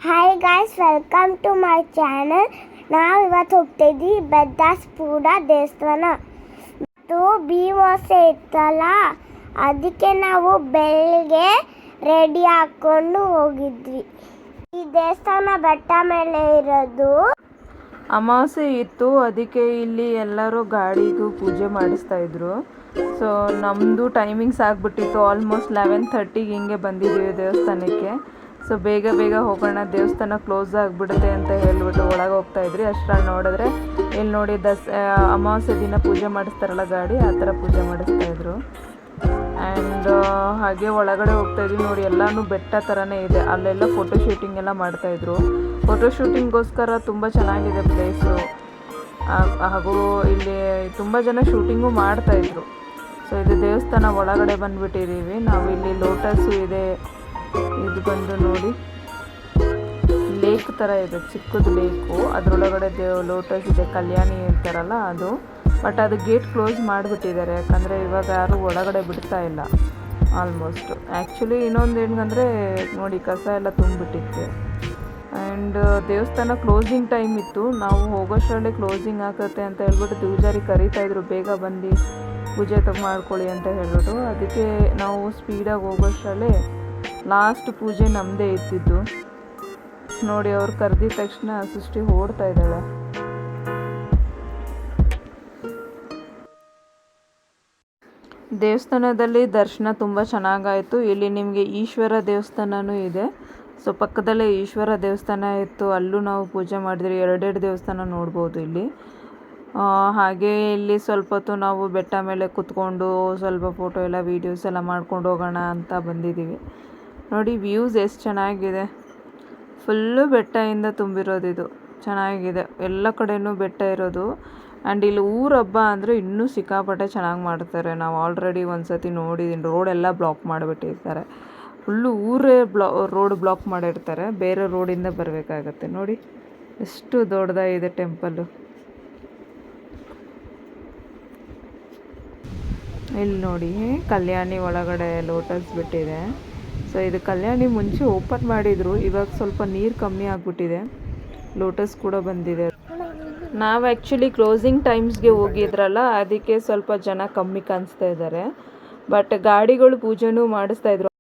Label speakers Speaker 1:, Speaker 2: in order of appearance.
Speaker 1: Hi guys, welcome to my channel. ನಾವು ಇವತ್ತು ಹೋಗ್ತಾ ಇದ್ದೀವಿ ಬೆದ್ದಾಸ್ಪುರ ದೇವಸ್ಥಾನ. ಮತ್ತು ಭೀಮಾಸೆ ಇತ್ತಲ್ಲ, ಅದಕ್ಕೆ ನಾವು ಬೆಳಗ್ಗೆ ರೆಡಿ ಹಾಕ್ಕೊಂಡು ಹೋಗಿದ್ವಿ. ಈ ದೇವಸ್ಥಾನ ಬೆಟ್ಟ ಮೇಲೆ ಇರೋದು.
Speaker 2: ಅಮಾವಾಸ್ಯೆ ಇತ್ತು, ಅದಕ್ಕೆ ಇಲ್ಲಿ ಎಲ್ಲರೂ ಗಾಡಿಗೂ ಪೂಜೆ ಮಾಡಿಸ್ತಾ ಇದ್ರು. ಸೊ ನಮ್ಮದು ಟೈಮಿಂಗ್ಸ್ ಆಗಿಬಿಟ್ಟಿತ್ತು. ಆಲ್ಮೋಸ್ಟ್ 11:30ಗೆ ಹಿಂಗೆ ಬಂದಿದ್ದೀವಿ ದೇವಸ್ಥಾನಕ್ಕೆ. ಸೊ ಬೇಗ ಹೋಗೋಣ, ದೇವಸ್ಥಾನ ಕ್ಲೋಸ್ ಆಗಿಬಿಡುತ್ತೆ ಅಂತ ಹೇಳ್ಬಿಟ್ಟು ಒಳಗೆ ಹೋಗ್ತಾ ಇದ್ರಿ. ಅಷ್ಟರಲ್ಲಿ ನೋಡಿದ್ರೆ ಇಲ್ಲಿ ನೋಡಿ ಅಮಾವಾಸ್ಯೆ ದಿನ ಪೂಜೆ ಮಾಡಿಸ್ತಾರಲ್ಲ ಗಾಡಿ, ಆ ಥರ ಪೂಜೆ ಮಾಡಿಸ್ತಾ ಇದ್ರು. ಆ್ಯಂಡ್ ಹಾಗೆ ಒಳಗಡೆ ಹೋಗ್ತಾ ಇದ್ವಿ. ನೋಡಿ ಎಲ್ಲನೂ ಬೆಟ್ಟ ಥರನೇ ಇದೆ. ಅಲ್ಲೆಲ್ಲ ಫೋಟೋ ಶೂಟಿಂಗ್ ಎಲ್ಲ ಮಾಡ್ತಾಯಿದ್ರು. ಫೋಟೋ ಶೂಟಿಂಗ್ಗೋಸ್ಕರ ತುಂಬ ಚೆನ್ನಾಗಿದೆ ಪ್ಲೇಸು. ಹಾಗೂ ಇಲ್ಲಿ ತುಂಬ ಜನ ಶೂಟಿಂಗು ಮಾಡ್ತಾಯಿದ್ರು. ಸೊ ಇದು ದೇವಸ್ಥಾನ ಒಳಗಡೆ ಬಂದುಬಿಟ್ಟಿದ್ದೀವಿ ನಾವು. ಇಲ್ಲಿ ಲೋಟಸ್ಸು ಇದೆ. ಇದು ಬಂದು ನೋಡಿ ಲೇಕ್ ಥರ ಇದೆ, ಚಿಕ್ಕದು ಲೇಕು. ಅದರೊಳಗಡೆ ಲೋಟಸ್ ಇದೆ, ಕಲ್ಯಾಣಿ ಇರ್ತಾರಲ್ಲ ಅದು. ಬಟ್ ಅದು ಗೇಟ್ ಕ್ಲೋಸ್ ಮಾಡಿಬಿಟ್ಟಿದ್ದಾರೆ, ಯಾಕಂದರೆ ಇವಾಗ ಯಾರೂ ಒಳಗಡೆ ಬಿಡ್ತಾ ಇಲ್ಲ ಆಲ್ಮೋಸ್ಟ್. ಆ್ಯಕ್ಚುಲಿ ಇನ್ನೊಂದು ಏನಂದರೆ ನೋಡಿ ಕಸ ಎಲ್ಲ ತುಂಬಿಟ್ಟಿತ್ತು. ಆ್ಯಂಡ್ ದೇವಸ್ಥಾನ ಕ್ಲೋಸಿಂಗ್ ಟೈಮ್ ಇತ್ತು. ನಾವು ಹೋಗೋಷ್ಟರಲ್ಲೇ ಕ್ಲೋಸಿಂಗ್ ಆಗುತ್ತೆ ಅಂತ ಹೇಳ್ಬಿಟ್ಟು ಪೂಜಾರಿ ಕರೀತಾಯಿದ್ರು, ಬೇಗ ಬಂದು ಪೂಜೆ ಮಾಡ್ಕೊಳ್ಳಿ ಅಂತ ಹೇಳ್ಬಿಟ್ಟು. ಅದಕ್ಕೆ ನಾವು ಸ್ಪೀಡಾಗಿ ಹೋಗೋಷ್ಟರಲ್ಲೇ ಲಾಸ್ಟ್ ಪೂಜೆ ನಮ್ಮದೇ ಇದ್ದಿದ್ದು. ನೋಡಿ ಅವ್ರು ಕರೆದಿದ ತಕ್ಷಣ ಸೃಷ್ಟಿ ಓಡ್ತಾ ಇದ್ದಾಳೆ. ದೇವಸ್ಥಾನದಲ್ಲಿ ದರ್ಶನ ತುಂಬ ಚೆನ್ನಾಗಾಯಿತು. ಇಲ್ಲಿ ನಿಮಗೆ ಈಶ್ವರ ದೇವಸ್ಥಾನವೂ ಇದೆ. ಸೊ ಪಕ್ಕದಲ್ಲೇ ಈಶ್ವರ ದೇವಸ್ಥಾನ ಇತ್ತು, ಅಲ್ಲೂ ನಾವು ಪೂಜೆ ಮಾಡಿದ್ರಿ. ಎರಡೆರಡು ದೇವಸ್ಥಾನ ನೋಡ್ಬೋದು ಇಲ್ಲಿ. ಹಾಗೆ ಇಲ್ಲಿ ಸ್ವಲ್ಪ ಹೊತ್ತು ನಾವು ಬೆಟ್ಟ ಮೇಲೆ ಕೂತ್ಕೊಂಡು ಸ್ವಲ್ಪ ಫೋಟೋ ಎಲ್ಲ ವೀಡಿಯೋಸ್ ಎಲ್ಲ ಮಾಡ್ಕೊಂಡು ಹೋಗೋಣ ಅಂತ ಬಂದಿದ್ದೀವಿ. ನೋಡಿ ವ್ಯೂಸ್ ಎಷ್ಟು ಚೆನ್ನಾಗಿದೆ. ಫುಲ್ಲು ಬೆಟ್ಟದಿಂದ ತುಂಬಿರೋದು ಇದು. ಚೆನ್ನಾಗಿದೆ, ಎಲ್ಲ ಕಡೆಯೂ ಬೆಟ್ಟ ಇರೋದು. ಆ್ಯಂಡ್ ಇಲ್ಲಿ ಊರ ಹಬ್ಬ ಅಂದರೆ ಇನ್ನೂ ಸಿಕ್ಕಾಪಟ್ಟೆ ಚೆನ್ನಾಗಿ ಮಾಡ್ತಾರೆ. ನಾವು ಆಲ್ರೆಡಿ ಒಂದು ಸತಿ ನೋಡಿದ್ದೀನಿ. ರೋಡೆಲ್ಲ ಬ್ಲಾಕ್ ಮಾಡಿಬಿಟ್ಟಿರ್ತಾರೆ. ಫುಲ್ಲು ಊರೇ ರೋಡ್ ಬ್ಲಾಕ್ ಮಾಡಿರ್ತಾರೆ, ಬೇರೆ ರೋಡಿಂದ ಬರಬೇಕಾಗತ್ತೆ. ನೋಡಿ ಎಷ್ಟು ದೊಡ್ಡದಾಗಿದೆ ಟೆಂಪಲ್ಲು. ಇಲ್ಲಿ ನೋಡಿ ಕಲ್ಯಾಣಿ ಒಳಗಡೆ ಲೋಟಸ್ ಬಿಟ್ಟಿದೆ. ಸೊ ಇದು ಕಲ್ಯಾಣಿ ಮುಂಚೆ ಓಪನ್ ಮಾಡಿದರು, ಇವಾಗ ಸ್ವಲ್ಪ ನೀರು ಕಮ್ಮಿ ಆಗಿಬಿಟ್ಟಿದೆ. ಲೋಟಸ್ ಕೂಡ ಬಂದಿದೆ. ನಾವು ಆ್ಯಕ್ಚುಲಿ ಕ್ಲೋಸಿಂಗ್ ಟೈಮ್ಸ್ಗೆ ಹೋಗಿದ್ರಲ್ಲ, ಅದಕ್ಕೆ ಸ್ವಲ್ಪ ಜನ ಕಮ್ಮಿ ಕಾಣಿಸ್ತಾ ಇದ್ದಾರೆ. ಬಟ್ ಗಾಡಿಗಳು ಪೂಜೆನೂ ಮಾಡಿಸ್ತಾಯಿದ್ರು.